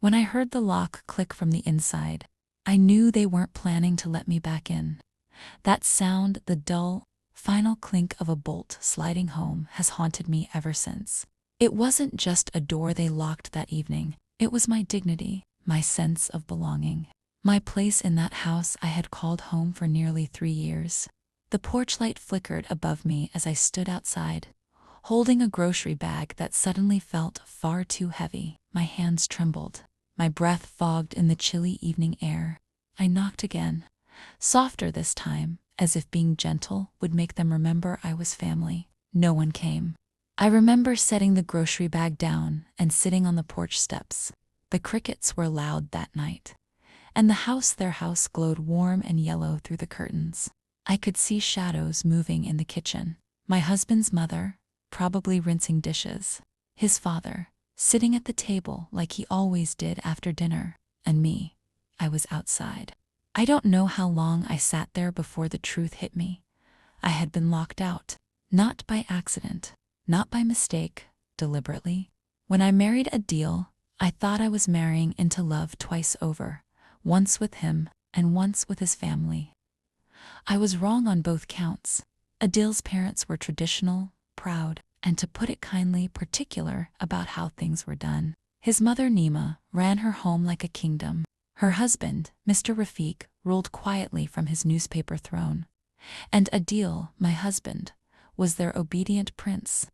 When I heard the lock click from the inside, I knew they weren't planning to let me back in. That sound, the dull, final clink of a bolt sliding home, has haunted me ever since. It wasn't just a door they locked that evening. It was my dignity, my sense of belonging. My place in that house I had called home for nearly 3 years. The porch light flickered above me as I stood outside, holding a grocery bag that suddenly felt far too heavy. My hands trembled, my breath fogged in the chilly evening air. I knocked again, softer this time, as if being gentle would make them remember I was family. No one came. I remember setting the grocery bag down and sitting on the porch steps. The crickets were loud that night, and their house glowed warm and yellow through the curtains. I could see shadows moving in the kitchen. My husband's mother, probably rinsing dishes. His father, sitting at the table like he always did after dinner. And me, I was outside. I don't know how long I sat there before the truth hit me. I had been locked out, not by accident, not by mistake, deliberately. When I married Adil, I thought I was marrying into love twice over, once with him and once with his family. I was wrong on both counts. Adil's parents were traditional, proud, and to put it kindly, particular about how things were done. His mother Naeema ran her home like a kingdom. Her husband, Mr. Rafiq, ruled quietly from his newspaper throne. And Adil, my husband, was their obedient prince.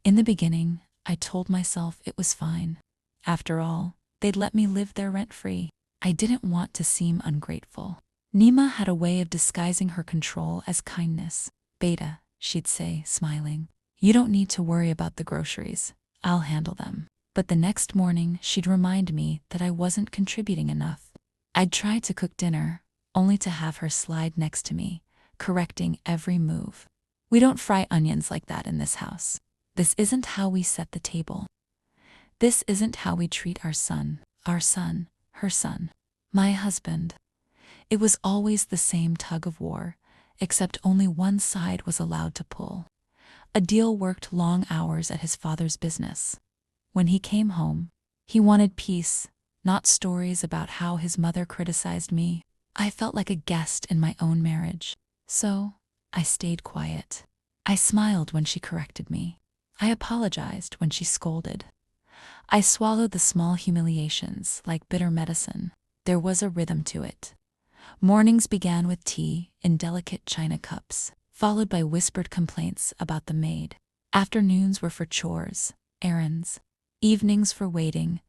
In the beginning, I told myself it was fine. After all, they'd let me live there rent-free. I didn't want to seem ungrateful. Naeema had a way of disguising her control as kindness. "Beta," she'd say, smiling. "You don't need to worry about the groceries. I'll handle them." But the next morning, she'd remind me that I wasn't contributing enough. I'd try to cook dinner, only to have her slide next to me, correcting every move. "We don't fry onions like that in this house. This isn't how we set the table. This isn't how we treat our son, her son, my husband." It was always the same tug of war, except only one side was allowed to pull. Adil worked long hours at his father's business. When he came home, he wanted peace, not stories about how his mother criticized me. I felt like a guest in my own marriage. So, I stayed quiet. I smiled when she corrected me. I apologized when she scolded. I swallowed the small humiliations like bitter medicine. There was a rhythm to it. Mornings began with tea in delicate china cups, followed by whispered complaints about the maid. Afternoons were for chores, errands. Evenings for waiting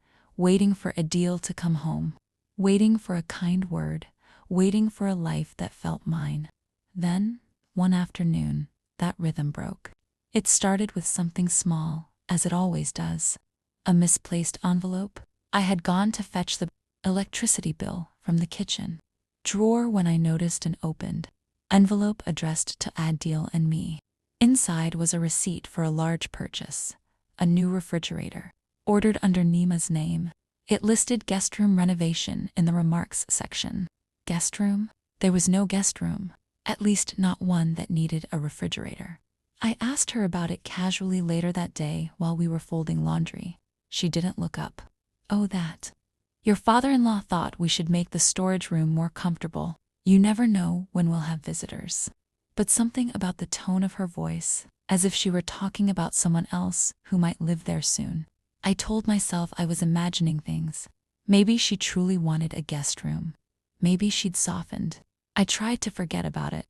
for Adil to come home, waiting for a kind word, waiting for a life that felt mine. Then, one afternoon, that rhythm broke. It started with something small, as it always does. A misplaced envelope. I had gone to fetch the electricity bill from the kitchen drawer when I noticed an opened envelope addressed to Adil and me. Inside was a receipt for a large purchase, a new refrigerator, ordered under Naeema's name. It listed guest room renovation in the remarks section. Guest room? There was no guest room, at least not one that needed a refrigerator. I asked her about it casually later that day while we were folding laundry. She didn't look up. "Oh, that. Your father-in-law thought we should make the storage room more comfortable. You never know when we'll have visitors." But something about the tone of her voice, as if she were talking about someone else who might live there soon. I told myself I was imagining things. Maybe she truly wanted a guest room. Maybe she'd softened. I tried to forget about it.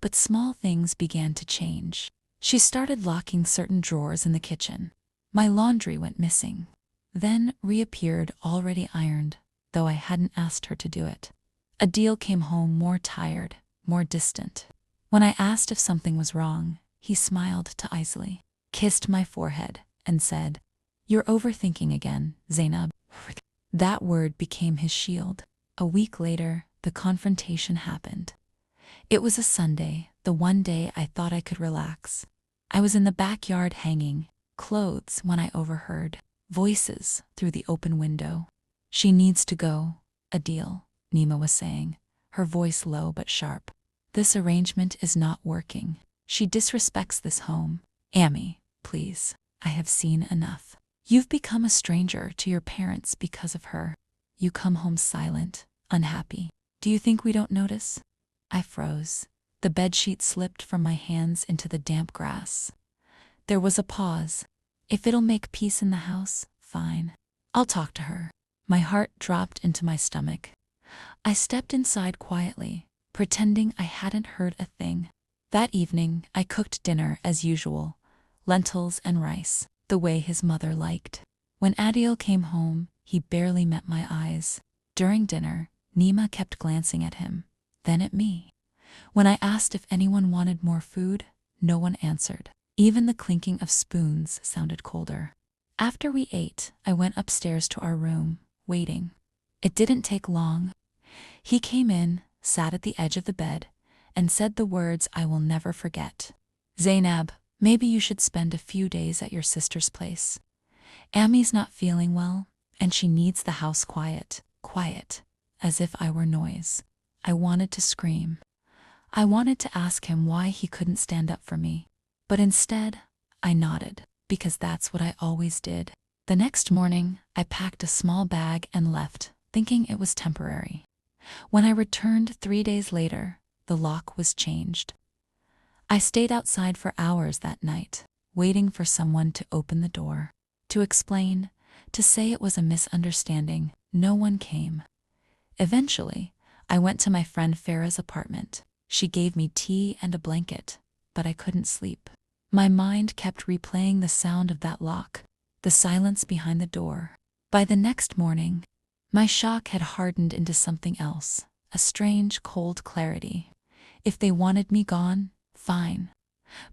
But small things began to change. She started locking certain drawers in the kitchen. My laundry went missing, then reappeared already ironed, though I hadn't asked her to do it. Adil came home more tired, more distant. When I asked if something was wrong, he smiled to easily, kissed my forehead, and said, "You're overthinking again, Zainab." That word became his shield. A week later, the confrontation happened. It was a Sunday, the one day I thought I could relax. I was in the backyard hanging clothes when I overheard voices through the open window. "She needs to go, Adil," Naeema was saying, her voice low but sharp. "This arrangement is not working. She disrespects this home. Amy, please, I have seen enough." You've become a stranger to your parents because of her. You come home silent, unhappy. Do you think we don't notice? I froze. The bedsheet slipped from my hands into the damp grass. There was a pause. If it'll make peace in the house, fine. I'll talk to her. My heart dropped into my stomach. I stepped inside quietly, pretending I hadn't heard a thing. That evening, I cooked dinner as usual, lentils and rice, the way his mother liked. When Adil came home, he barely met my eyes. During dinner, Naeema kept glancing at him, then at me. When I asked if anyone wanted more food, no one answered. Even the clinking of spoons sounded colder. After we ate, I went upstairs to our room, waiting. It didn't take long. He came in, sat at the edge of the bed, and said the words I will never forget. Zainab, maybe you should spend a few days at your sister's place. Ammy's not feeling well, and she needs the house quiet, as if I were noise. I wanted to scream. I wanted to ask him why he couldn't stand up for me. But instead, I nodded, because that's what I always did. The next morning, I packed a small bag and left, thinking it was temporary. When I returned 3 days later, the lock was changed. I stayed outside for hours that night, waiting for someone to open the door, to explain, to say it was a misunderstanding. No one came. Eventually, I went to my friend Farah's apartment. She gave me tea and a blanket, but I couldn't sleep. My mind kept replaying the sound of that lock, the silence behind the door. By the next morning, my shock had hardened into something else, a strange, cold clarity. If they wanted me gone, fine.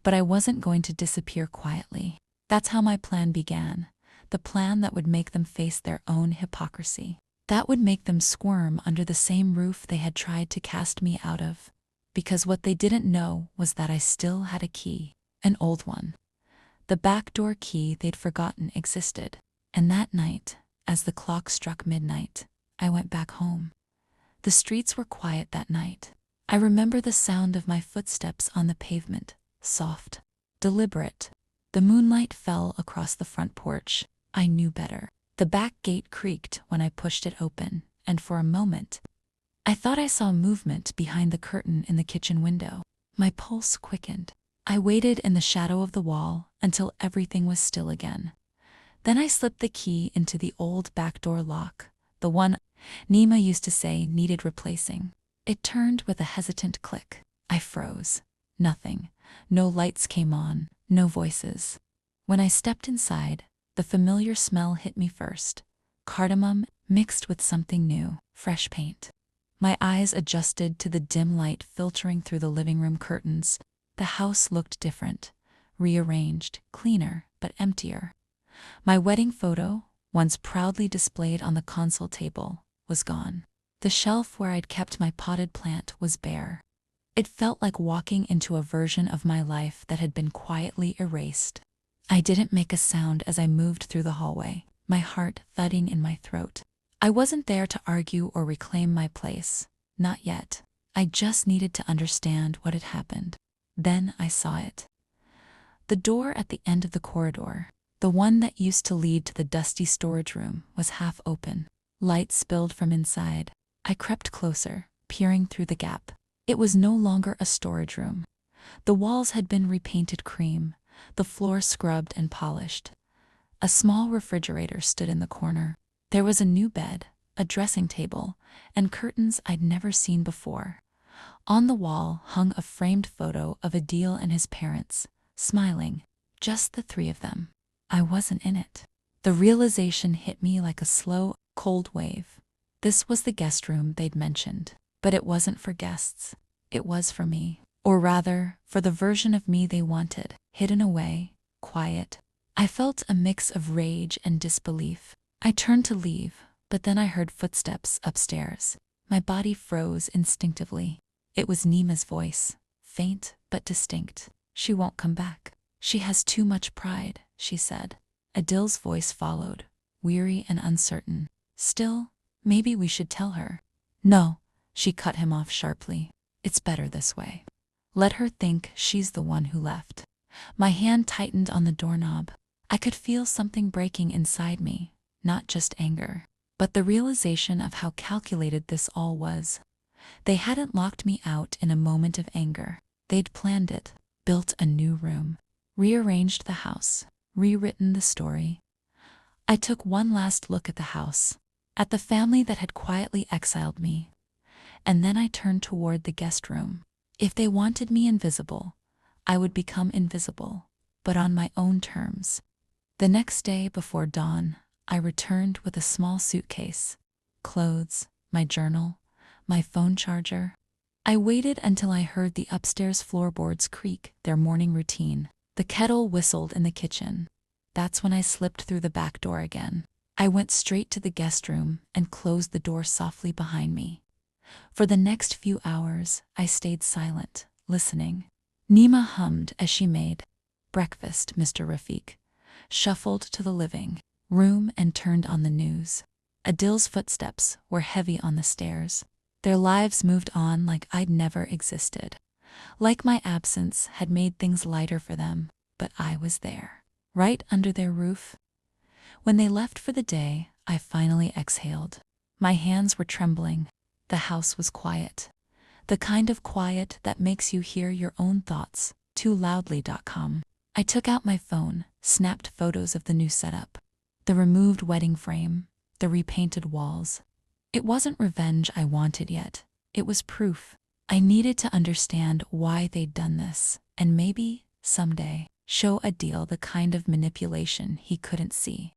But I wasn't going to disappear quietly. That's how my plan began, the plan that would make them face their own hypocrisy. That would make them squirm under the same roof they had tried to cast me out of. Because what they didn't know was that I still had a key, an old one. The back door key they'd forgotten existed. And that night, as the clock struck midnight, I went back home. The streets were quiet that night. I remember the sound of my footsteps on the pavement, soft, deliberate. The moonlight fell across the front porch. I knew better. The back gate creaked when I pushed it open, and for a moment, I thought I saw movement behind the curtain in the kitchen window. My pulse quickened. I waited in the shadow of the wall until everything was still again. Then I slipped the key into the old back door lock, the one Naeema used to say needed replacing. It turned with a hesitant click. I froze. Nothing. No lights came on, no voices. When I stepped inside, the familiar smell hit me first. Cardamom mixed with something new, fresh paint. My eyes adjusted to the dim light filtering through the living room curtains. The house looked different, rearranged, cleaner, but emptier. My wedding photo, once proudly displayed on the console table, was gone. The shelf where I'd kept my potted plant was bare. It felt like walking into a version of my life that had been quietly erased. I didn't make a sound as I moved through the hallway, my heart thudding in my throat. I wasn't there to argue or reclaim my place. Not yet. I just needed to understand what had happened. Then I saw it. The door at the end of the corridor, the one that used to lead to the dusty storage room, was half open. Light spilled from inside. I crept closer, peering through the gap. It was no longer a storage room. The walls had been repainted cream, the floor scrubbed and polished. A small refrigerator stood in the corner. There was a new bed, a dressing table, and curtains I'd never seen before. On the wall hung a framed photo of Adil and his parents, smiling, just the three of them. I wasn't in it. The realization hit me like a slow, cold wave. This was the guest room they'd mentioned, but it wasn't for guests. It was for me. Or rather, for the version of me they wanted, hidden away, quiet. I felt a mix of rage and disbelief. I turned to leave, but then I heard footsteps upstairs. My body froze instinctively. It was Naeema's voice, faint but distinct. She won't come back. She has too much pride, she said. Adil's voice followed, weary and uncertain. Still, maybe we should tell her. No, she cut him off sharply. It's better this way. Let her think she's the one who left. My hand tightened on the doorknob. I could feel something breaking inside me, not just anger, but the realization of how calculated this all was. They hadn't locked me out in a moment of anger. They'd planned it, built a new room, rearranged the house, rewritten the story. I took one last look at the house, at the family that had quietly exiled me, and then I turned toward the guest room. If they wanted me invisible, I would become invisible, but on my own terms. The next day before dawn, I returned with a small suitcase, clothes, my journal, my phone charger. I waited until I heard the upstairs floorboards creak their morning routine. The kettle whistled in the kitchen. That's when I slipped through the back door again. I went straight to the guest room and closed the door softly behind me. For the next few hours, I stayed silent, listening. Naeema hummed as she made breakfast, Mr. Rafiq, shuffled to the living room and turned on the news. Adil's footsteps were heavy on the stairs. Their lives moved on like I'd never existed. Like my absence had made things lighter for them, but I was there, right under their roof. When they left for the day, I finally exhaled. My hands were trembling. The house was quiet. The kind of quiet that makes you hear your own thoughts too loudly.com. I took out my phone, snapped photos of the new setup, the removed wedding frame, the repainted walls. It wasn't revenge I wanted yet. It was proof. I needed to understand why they'd done this, and maybe, someday, show Adil the kind of manipulation he couldn't see.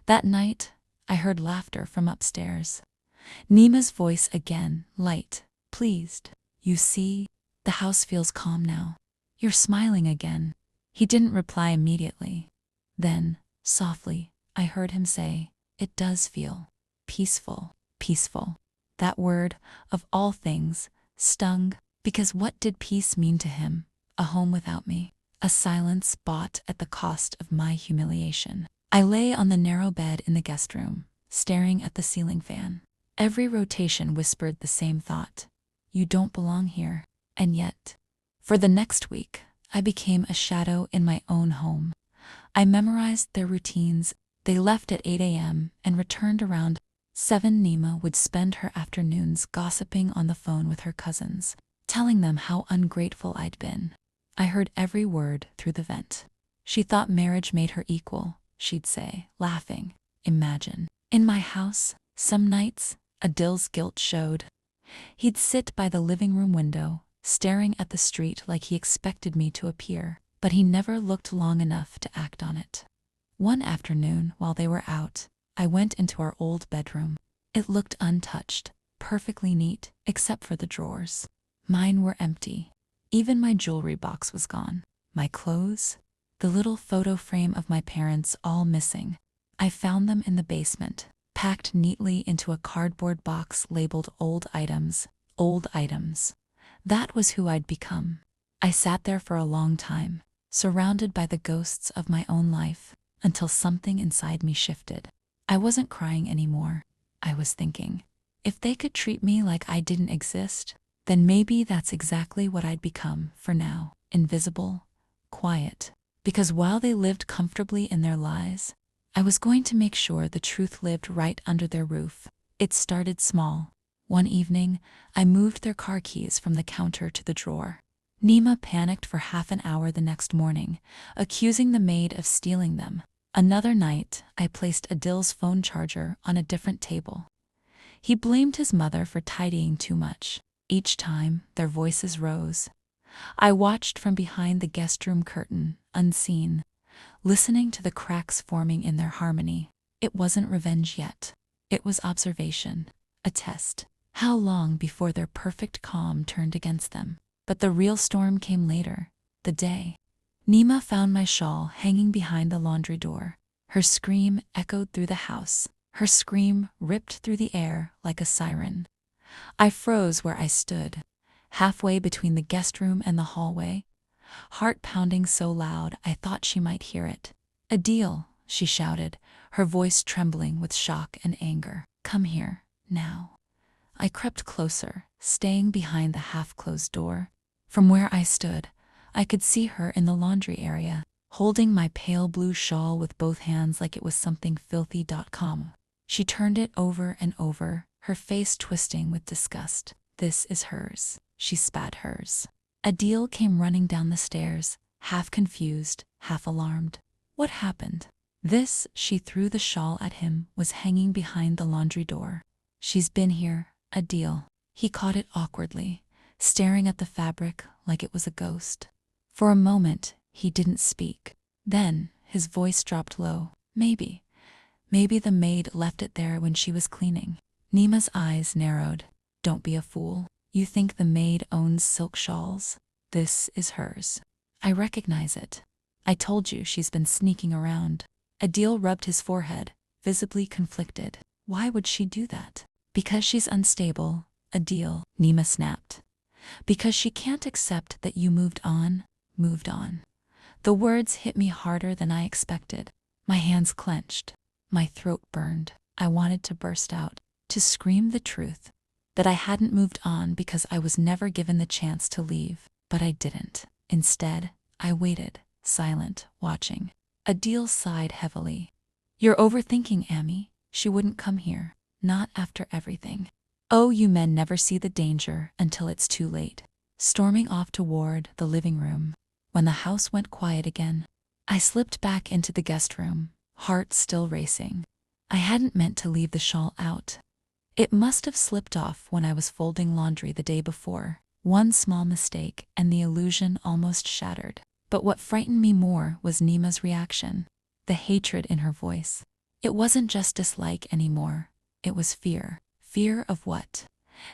That night, I heard laughter from upstairs. Naeema's voice again, light, pleased. You see, the house feels calm now. You're smiling again. He didn't reply immediately. Then, softly, I heard him say, it does feel peaceful, peaceful. That word, of all things, stung, because what did peace mean to him? A home without me, a silence bought at the cost of my humiliation. I lay on the narrow bed in the guest room, staring at the ceiling fan. Every rotation whispered the same thought. You don't belong here. And yet, for the next week, I became a shadow in my own home. I memorized their routines. They left at 8 a.m. and returned around 7. Naeema would spend her afternoons gossiping on the phone with her cousins, telling them how ungrateful I'd been. I heard every word through the vent. She thought marriage made her equal, she'd say, laughing. Imagine. In my house, some nights, Adil's guilt showed. He'd sit by the living room window, staring at the street like he expected me to appear, but he never looked long enough to act on it. One afternoon, while they were out, I went into our old bedroom. It looked untouched, perfectly neat, except for the drawers. Mine were empty. Even my jewelry box was gone. My clothes, the little photo frame of my parents, all missing. I found them in the basement, packed neatly into a cardboard box labeled old items. Old items. That was who I'd become. I sat there for a long time, surrounded by the ghosts of my own life, until something inside me shifted. I wasn't crying anymore. I was thinking, if they could treat me like I didn't exist, then maybe that's exactly what I'd become for now. Invisible, quiet. Because while they lived comfortably in their lies, I was going to make sure the truth lived right under their roof. It started small. One evening, I moved their car keys from the counter to the drawer. Naeema panicked for half an hour the next morning, accusing the maid of stealing them. Another night, I placed Adil's phone charger on a different table. He blamed his mother for tidying too much. Each time, their voices rose. I watched from behind the guest room curtain, unseen, listening to the cracks forming in their harmony. It wasn't revenge yet. It was observation, a test. How long before their perfect calm turned against them? But the real storm came later, the day. Naeema found my shawl hanging behind the laundry door. Her scream echoed through the house. Her scream ripped through the air like a siren. I froze where I stood, halfway between the guest room and the hallway, heart pounding so loud I thought she might hear it. Adil, she shouted, her voice trembling with shock and anger. Come here, now. I crept closer, staying behind the half-closed door. From where I stood, I could see her in the laundry area, holding my pale blue shawl with both hands like it was something filthy.com. She turned it over and over, her face twisting with disgust. This is hers. She spat hers. Adil came running down the stairs, half confused, half alarmed. What happened? This, she threw the shawl at him, was hanging behind the laundry door. She's been here, Adil. He caught it awkwardly, staring at the fabric like it was a ghost. For a moment, he didn't speak. Then, his voice dropped low. Maybe the maid left it there when she was cleaning. Naeema's eyes narrowed. Don't be a fool. You think the maid owns silk shawls? This is hers. I recognize it. I told you she's been sneaking around. Adil rubbed his forehead, visibly conflicted. Why would she do that? Because she's unstable, Adil, Naeema snapped. Because she can't accept that you moved on. The words hit me harder than I expected. My hands clenched. My throat burned. I wanted to burst out, to scream the truth, that I hadn't moved on because I was never given the chance to leave. But I didn't. Instead, I waited, silent, watching. Adil sighed heavily. You're overthinking, Amy. She wouldn't come here. Not after everything. Oh, you men never see the danger until it's too late. Storming off toward the living room. When the house went quiet again, I slipped back into the guest room, heart still racing. I hadn't meant to leave the shawl out. It must have slipped off when I was folding laundry the day before. One small mistake and the illusion almost shattered. But what frightened me more was Naeema's reaction. The hatred in her voice. It wasn't just dislike anymore. It was fear. Fear of what?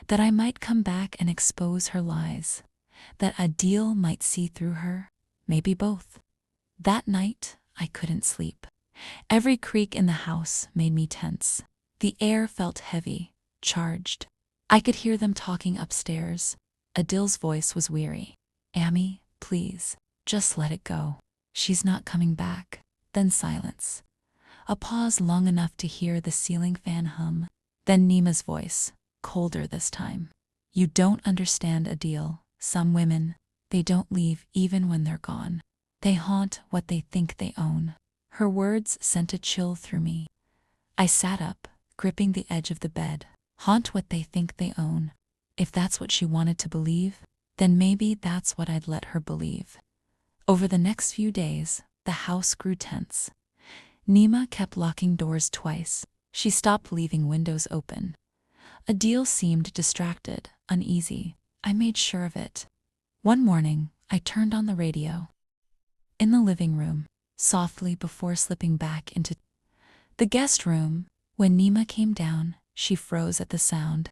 That I might come back and expose her lies. That Adil might see through her. Maybe both. That night, I couldn't sleep. Every creak in the house made me tense. The air felt heavy, charged. I could hear them talking upstairs. Adil's voice was weary. Amy, please, just let it go. She's not coming back. Then silence. A pause long enough to hear the ceiling fan hum. Then Naeema's voice, colder this time. You don't understand, Adil. Some women, they don't leave even when they're gone. They haunt what they think they own. Her words sent a chill through me. I sat up, gripping the edge of the bed. Haunt what they think they own. If that's what she wanted to believe, then maybe that's what I'd let her believe. Over the next few days, the house grew tense. Naeema kept locking doors twice. She stopped leaving windows open. Adil seemed distracted, uneasy. I made sure of it. One morning, I turned on the radio. In the living room, softly before slipping back into the guest room, when Naeema came down, she froze at the sound.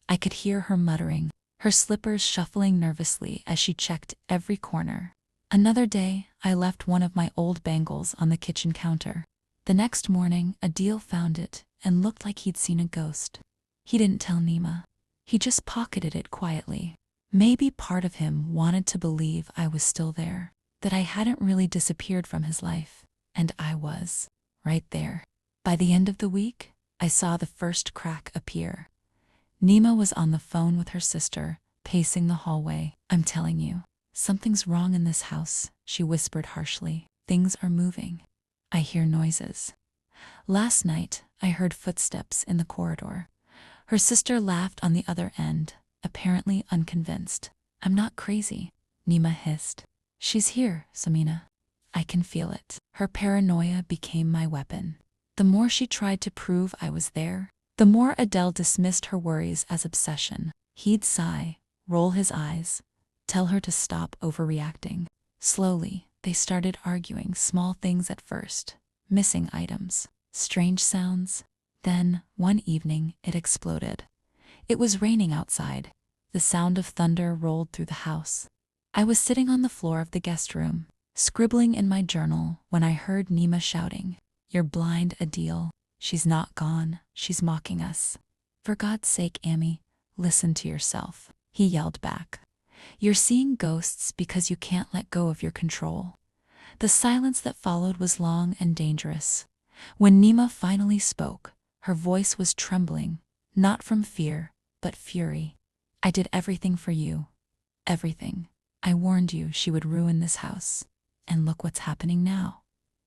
I could hear her muttering, her slippers shuffling nervously as she checked every corner. Another day, I left one of my old bangles on the kitchen counter. The next morning, Adil found it and looked like he'd seen a ghost. He didn't tell Naeema. He just pocketed it quietly. Maybe part of him wanted to believe I was still there, that I hadn't really disappeared from his life, and I was, right there. By the end of the week, I saw the first crack appear. Naeema was on the phone with her sister, pacing the hallway. I'm telling you, something's wrong in this house, she whispered harshly. Things are moving. I hear noises. Last night, I heard footsteps in the corridor. Her sister laughed on the other end, apparently unconvinced. I'm not crazy, Naeema hissed. She's here, Samina. I can feel it. Her paranoia became my weapon. The more she tried to prove I was there, the more Adele dismissed her worries as obsession. He'd sigh, roll his eyes, tell her to stop overreacting. Slowly, they started arguing, small things at first, missing items, strange sounds. Then, one evening, it exploded. It was raining outside. The sound of thunder rolled through the house. I was sitting on the floor of the guest room, scribbling in my journal, when I heard Naeema shouting, You're blind, Adil. She's not gone. She's mocking us. For God's sake, Amy, listen to yourself, he yelled back. You're seeing ghosts because you can't let go of your control. The silence that followed was long and dangerous. When Naeema finally spoke, her voice was trembling, not from fear, but fury. I did everything for you. Everything. I warned you she would ruin this house. And look what's happening now.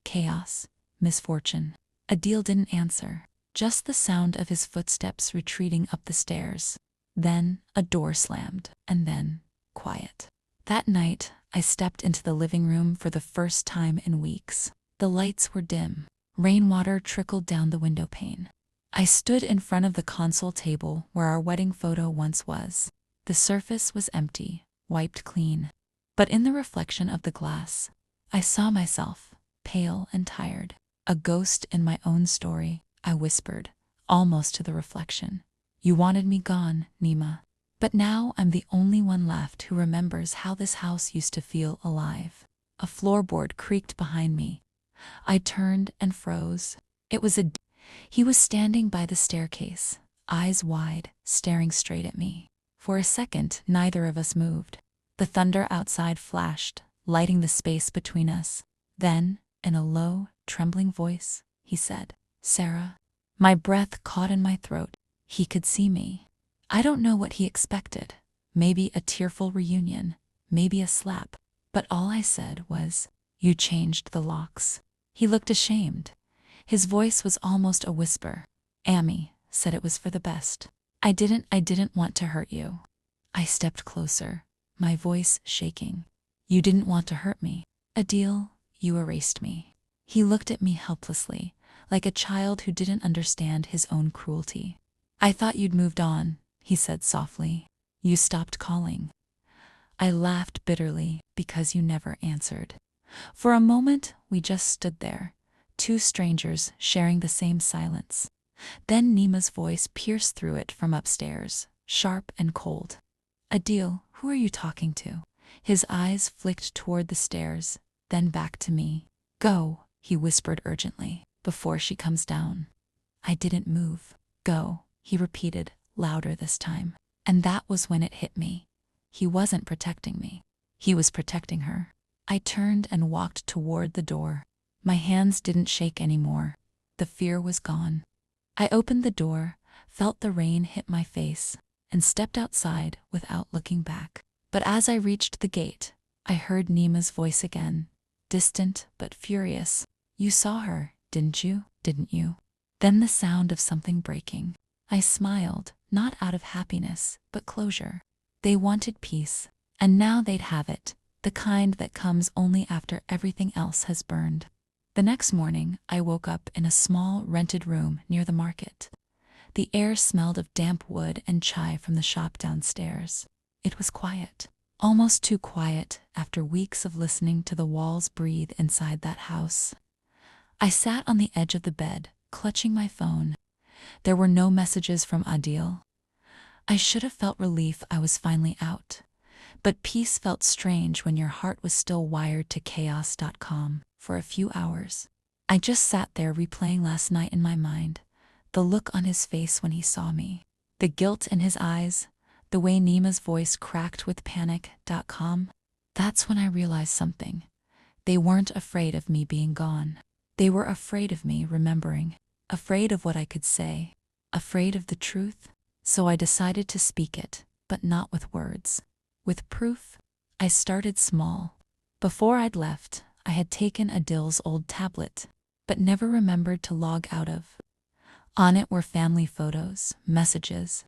Chaos, misfortune. Adil didn't answer, just the sound of his footsteps retreating up the stairs. Then a door slammed, and then quiet. That night, I stepped into the living room for the first time in weeks. The lights were dim. Rainwater trickled down the window pane. I stood in front of the console table where our wedding photo once was. The surface was empty, wiped clean. But in the reflection of the glass, I saw myself, pale and tired. A ghost in my own story, I whispered, almost to the reflection. You wanted me gone, Naeema. But now I'm the only one left who remembers how this house used to feel alive. A floorboard creaked behind me. I turned and froze. It was Adil. He was standing by the staircase, eyes wide, staring straight at me. For a second, neither of us moved. The thunder outside flashed, lighting the space between us. Then, in a low, trembling voice, he said, Sarah. My breath caught in my throat. He could see me. I don't know what he expected. Maybe a tearful reunion, maybe a slap. But all I said was, you changed the locks. He looked ashamed. His voice was almost a whisper. Amy said it was for the best. I didn't want to hurt you. I stepped closer, my voice shaking. You didn't want to hurt me. Adil, you erased me. He looked at me helplessly, like a child who didn't understand his own cruelty. I thought you'd moved on, he said softly. You stopped calling. I laughed bitterly because you never answered. For a moment, we just stood there, two strangers sharing the same silence. Then Naeema's voice pierced through it from upstairs, sharp and cold. Adil, who are you talking to? His eyes flicked toward the stairs, then back to me. Go, he whispered urgently, before she comes down. I didn't move. Go, he repeated, louder this time. And that was when it hit me. He wasn't protecting me. He was protecting her. I turned and walked toward the door. My hands didn't shake anymore. The fear was gone. I opened the door, felt the rain hit my face, and stepped outside without looking back. But as I reached the gate, I heard Naeema's voice again, distant but furious. You saw her, didn't you? Then the sound of something breaking. I smiled, not out of happiness, but closure. They wanted peace, and now they'd have it, the kind that comes only after everything else has burned. The next morning, I woke up in a small rented room near the market. The air smelled of damp wood and chai from the shop downstairs. It was quiet, almost too quiet after weeks of listening to the walls breathe inside that house. I sat on the edge of the bed, clutching my phone. There were no messages from Adil. I should have felt relief I was finally out. But peace felt strange when your heart was still wired to chaos.com. For a few hours, I just sat there replaying last night in my mind, the look on his face when he saw me, the guilt in his eyes, the way Naeema's voice cracked with panic.com. That's when I realized something. They weren't afraid of me being gone. They were afraid of me remembering, afraid of what I could say, afraid of the truth. So I decided to speak it, but not with words. With proof. I started small. Before I'd left, I had taken Adil's old tablet, but never remembered to log out of. On it were family photos, messages,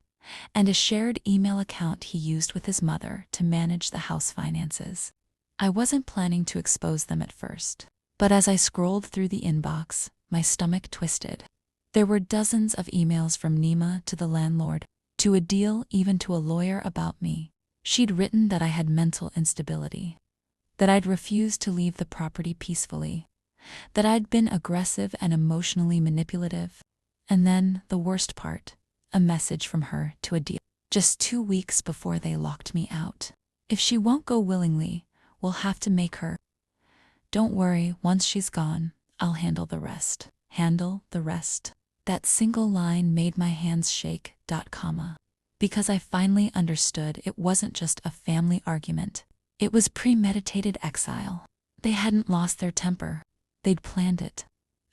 and a shared email account he used with his mother to manage the house finances. I wasn't planning to expose them at first, but as I scrolled through the inbox, my stomach twisted. There were dozens of emails from Naeema to the landlord, to Adil, even to a lawyer about me. She'd written that I had mental instability, that I'd refused to leave the property peacefully, that I'd been aggressive and emotionally manipulative. And then, the worst part, a message from her to Adil, just 2 weeks before they locked me out. If she won't go willingly, we'll have to make her. Don't worry, once she's gone, I'll handle the rest. Handle the rest. That single line made my hands shake. Because I finally understood it wasn't just a family argument. It was premeditated exile. They hadn't lost their temper. They'd planned it.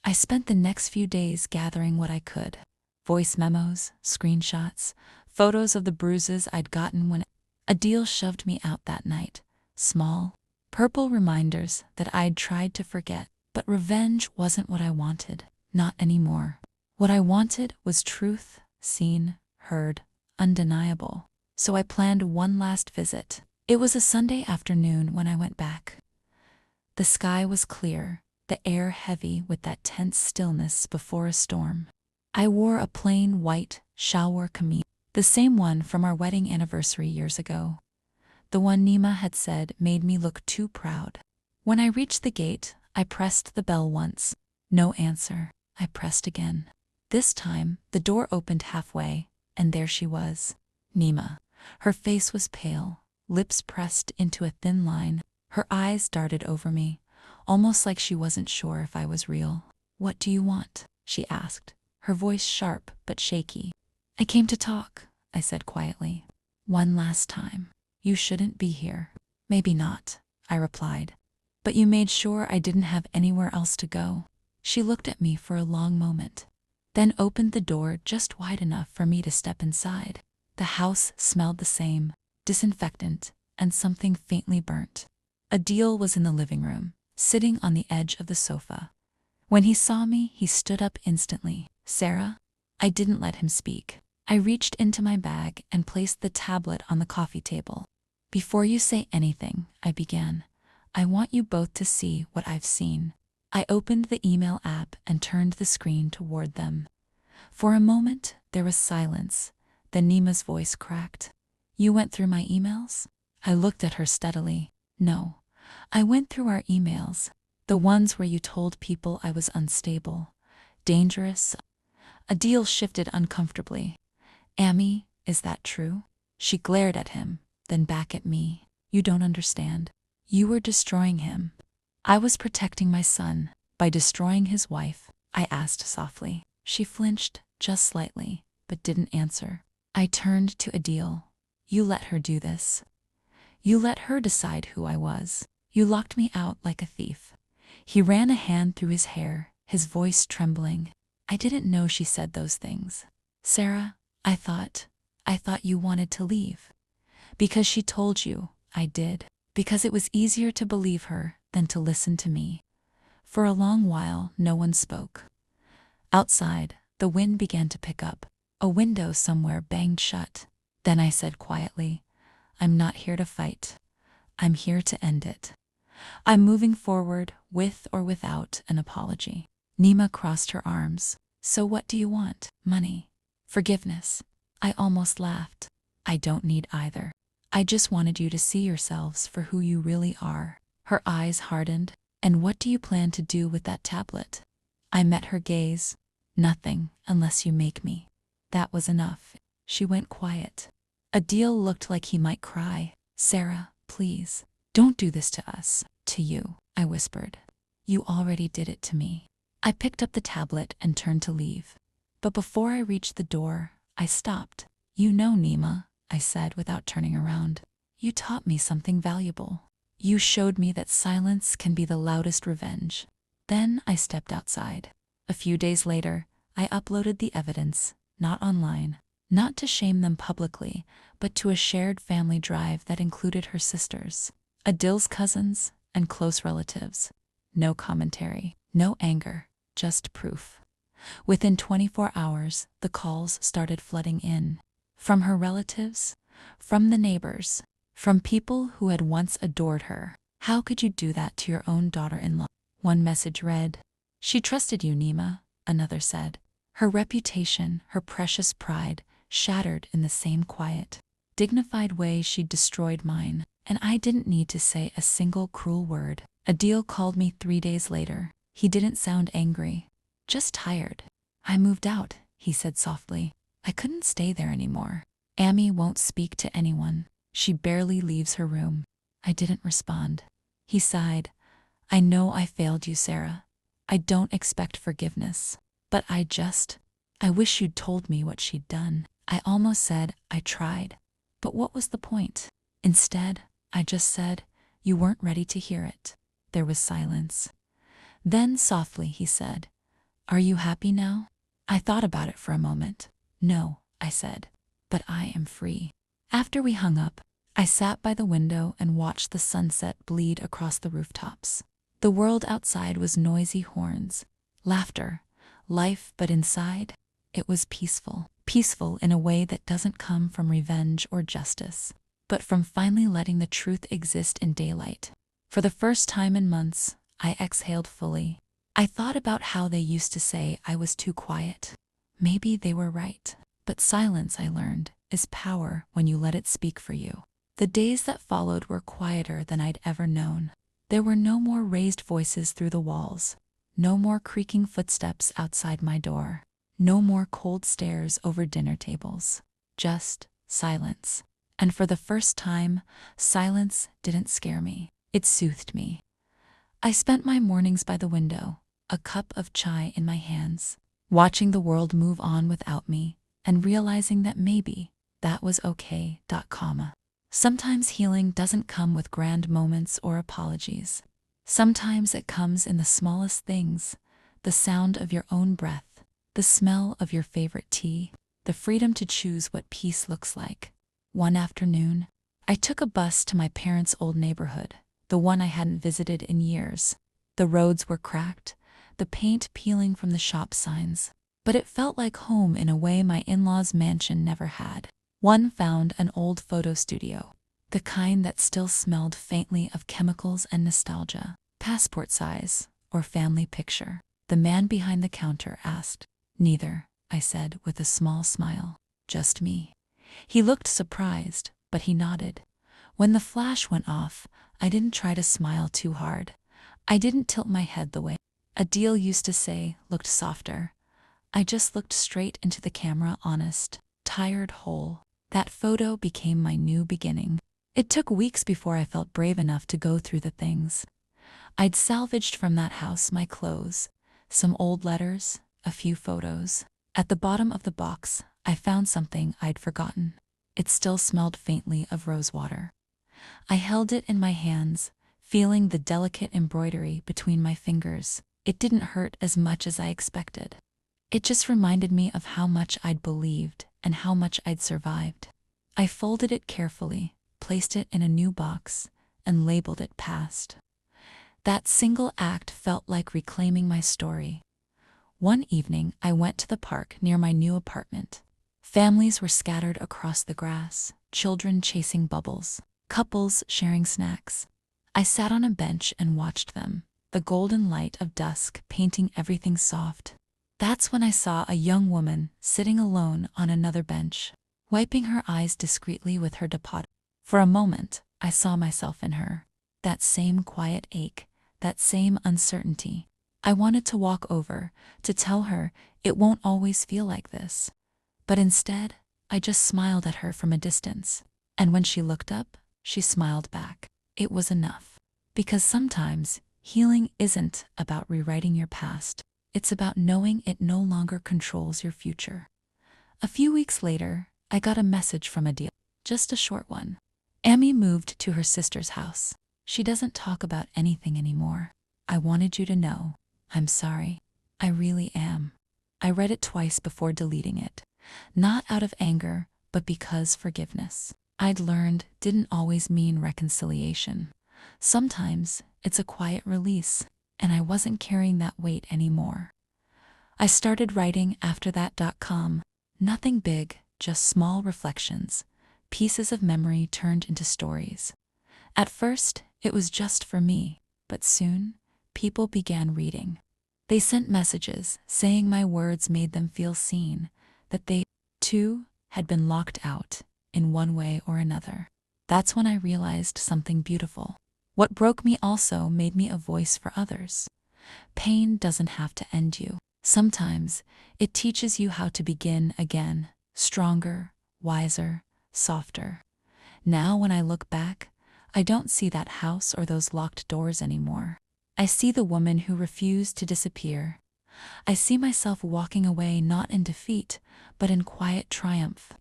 I spent the next few days gathering what I could. Voice memos, screenshots, photos of the bruises I'd gotten when Adil shoved me out that night. Small, Purple reminders that I'd tried to forget, but revenge wasn't what I wanted. Not anymore. What I wanted was truth, seen, heard, undeniable. So I planned one last visit. It was a Sunday afternoon when I went back. The sky was clear, the air heavy with that tense stillness before a storm. I wore a plain white shower kameez, the same one from our wedding anniversary years ago. The one Naeema had said made me look too proud. When I reached the gate, I pressed the bell once. No answer. I pressed again. This time, the door opened halfway, and there she was. Naeema. Her face was pale, lips pressed into a thin line. Her eyes darted over me, almost like she wasn't sure if I was real. "What do you want?" she asked, her voice sharp but shaky. "I came to talk," I said quietly. "One last time. You shouldn't be here." "Maybe not," I replied. "But you made sure I didn't have anywhere else to go." She looked at me for a long moment, then opened the door just wide enough for me to step inside. The house smelled the same, disinfectant and something faintly burnt. Adil was in the living room, sitting on the edge of the sofa. When he saw me, he stood up instantly. "Sarah?" I didn't let him speak. I reached into my bag and placed the tablet on the coffee table. "Before you say anything," I began, "I want you both to see what I've seen." I opened the email app and turned the screen toward them. For a moment, there was silence. Then Naeema's voice cracked. "You went through my emails?" I looked at her steadily. "No. I went through our emails. The ones where you told people I was unstable, dangerous." Adil shifted uncomfortably. "Amy, is that true?" She glared at him, then back at me. "You don't understand. You were destroying him." "I was protecting my son by destroying his wife," I asked softly. She flinched just slightly, but didn't answer. I turned to Adil. "You let her do this. You let her decide who I was. You locked me out like a thief." He ran a hand through his hair, his voice trembling. "I didn't know she said those things. Sarah, I thought you wanted to leave. Because she told you, I did. Because it was easier to believe her than to listen to me." For a long while, no one spoke. Outside, the wind began to pick up. A window somewhere banged shut. Then I said quietly, "I'm not here to fight. I'm here to end it. I'm moving forward with or without an apology." Naeema crossed her arms. "So what do you want? Money? Forgiveness?" I almost laughed. "I don't need either. I just wanted you to see yourselves for who you really are." Her eyes hardened. "And what do you plan to do with that tablet?" I met her gaze. "Nothing, unless you make me." That was enough. She went quiet. Adil looked like he might cry. "Sarah, please, don't do this to us." "To you," I whispered. "You already did it to me." I picked up the tablet and turned to leave. But before I reached the door, I stopped. "You know, Naeema," I said without turning around. "You taught me something valuable. You showed me that silence can be the loudest revenge." Then I stepped outside. A few days later, I uploaded the evidence, not online, not to shame them publicly, but to a shared family drive that included her sisters, Adil's cousins, and close relatives. No commentary, no anger, just proof. Within 24 hours, the calls started flooding in. From her relatives, from the neighbors, from people who had once adored her. "How could you do that to your own daughter-in-law?" One message read. "She trusted you, Naeema," another said. Her reputation, her precious pride, shattered in the same quiet, dignified way she'd destroyed mine. And I didn't need to say a single cruel word. Adil called me 3 days later. He didn't sound angry, just tired. "I moved out," he said softly. "I couldn't stay there anymore. Amy won't speak to anyone. She barely leaves her room." I didn't respond. He sighed. "I know I failed you, Sarah. I don't expect forgiveness. But I wish you'd told me what she'd done." I almost said I tried. But what was the point? Instead, I just said, "You weren't ready to hear it." There was silence. Then softly he said, "Are you happy now?" I thought about it for a moment. "No," I said, "but I am free." After we hung up, I sat by the window and watched the sunset bleed across the rooftops. The world outside was noisy horns, laughter, life, but inside, it was peaceful. Peaceful in a way that doesn't come from revenge or justice, but from finally letting the truth exist in daylight. For the first time in months, I exhaled fully. I thought about how they used to say I was too quiet. Maybe they were right. But silence, I learned, is power when you let it speak for you. The days that followed were quieter than I'd ever known. There were no more raised voices through the walls, no more creaking footsteps outside my door, no more cold stares over dinner tables. Just silence. And for the first time, silence didn't scare me. It soothed me. I spent my mornings by the window, a cup of chai in my hands, watching the world move on without me, and realizing that maybe that was okay. Sometimes healing doesn't come with grand moments or apologies. Sometimes it comes in the smallest things: the sound of your own breath, the smell of your favorite tea, the freedom to choose what peace looks like. One afternoon, I took a bus to my parents' old neighborhood, the one I hadn't visited in years. The roads were cracked, the paint peeling from the shop signs, but it felt like home in a way my in-laws' mansion never had. One found an old photo studio, the kind that still smelled faintly of chemicals and nostalgia. Passport size or family picture? The man behind the counter asked. Neither, I said with a small smile. Just me. He looked surprised, but he nodded. When the flash went off, I didn't try to smile too hard. I didn't tilt my head the way Adele used to say looked softer. I just looked straight into the camera, honest, tired, whole. That photo became my new beginning. It took weeks before I felt brave enough to go through the things I'd salvaged from that house: my clothes, some old letters, a few photos. At the bottom of the box, I found something I'd forgotten. It still smelled faintly of rosewater. I held it in my hands, feeling the delicate embroidery between my fingers. It didn't hurt as much as I expected. It just reminded me of how much I'd believed and how much I'd survived. I folded it carefully, placed it in a new box, and labeled it past. That single act felt like reclaiming my story. One evening, I went to the park near my new apartment. Families were scattered across the grass, children chasing bubbles, couples sharing snacks. I sat on a bench and watched them, the golden light of dusk painting everything soft. That's when I saw a young woman sitting alone on another bench, wiping her eyes discreetly with her depot. For a moment, I saw myself in her. That same quiet ache, that same uncertainty. I wanted to walk over, to tell her it won't always feel like this. But instead, I just smiled at her from a distance. And when she looked up, she smiled back. It was enough. Because sometimes, healing isn't about rewriting your past. It's about knowing it no longer controls your future. A few weeks later, I got a message from Adele. Just a short one. Amy moved to her sister's house. She doesn't talk about anything anymore. I wanted you to know. I'm sorry. I really am. I read it twice before deleting it. Not out of anger, but because forgiveness, I'd learned, didn't always mean reconciliation. Sometimes it's a quiet release, and I wasn't carrying that weight anymore. I started writing after that. Nothing big, just small reflections, pieces of memory turned into stories. At first, it was just for me, but soon, people began reading. They sent messages saying my words made them feel seen, that they, too, had been locked out in one way or another. That's when I realized something beautiful. What broke me also made me a voice for others. Pain doesn't have to end you. Sometimes, it teaches you how to begin again, stronger, wiser, softer. Now when I look back, I don't see that house or those locked doors anymore. I see the woman who refused to disappear. I see myself walking away not in defeat, but in quiet triumph.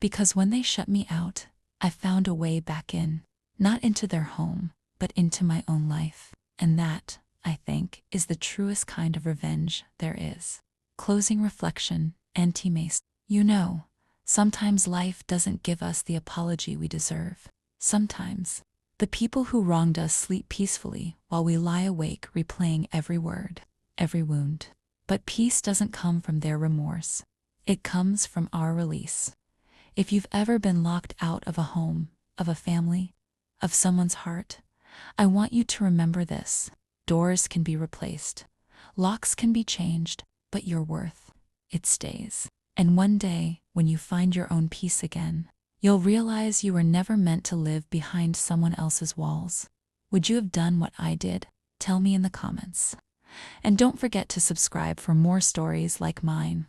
Because when they shut me out, I found a way back in. Not into their home, but into my own life. And that, I think, is the truest kind of revenge there is. Closing reflection, Anti-Mace. You know, sometimes life doesn't give us the apology we deserve. Sometimes, the people who wronged us sleep peacefully while we lie awake replaying every word, every wound. But peace doesn't come from their remorse. It comes from our release. If you've ever been locked out of a home, of a family, of someone's heart, I want you to remember this. Doors can be replaced. Locks can be changed, but your worth, it stays. And one day, when you find your own peace again, you'll realize you were never meant to live behind someone else's walls. Would you have done what I did? Tell me in the comments. And don't forget to subscribe for more stories like mine.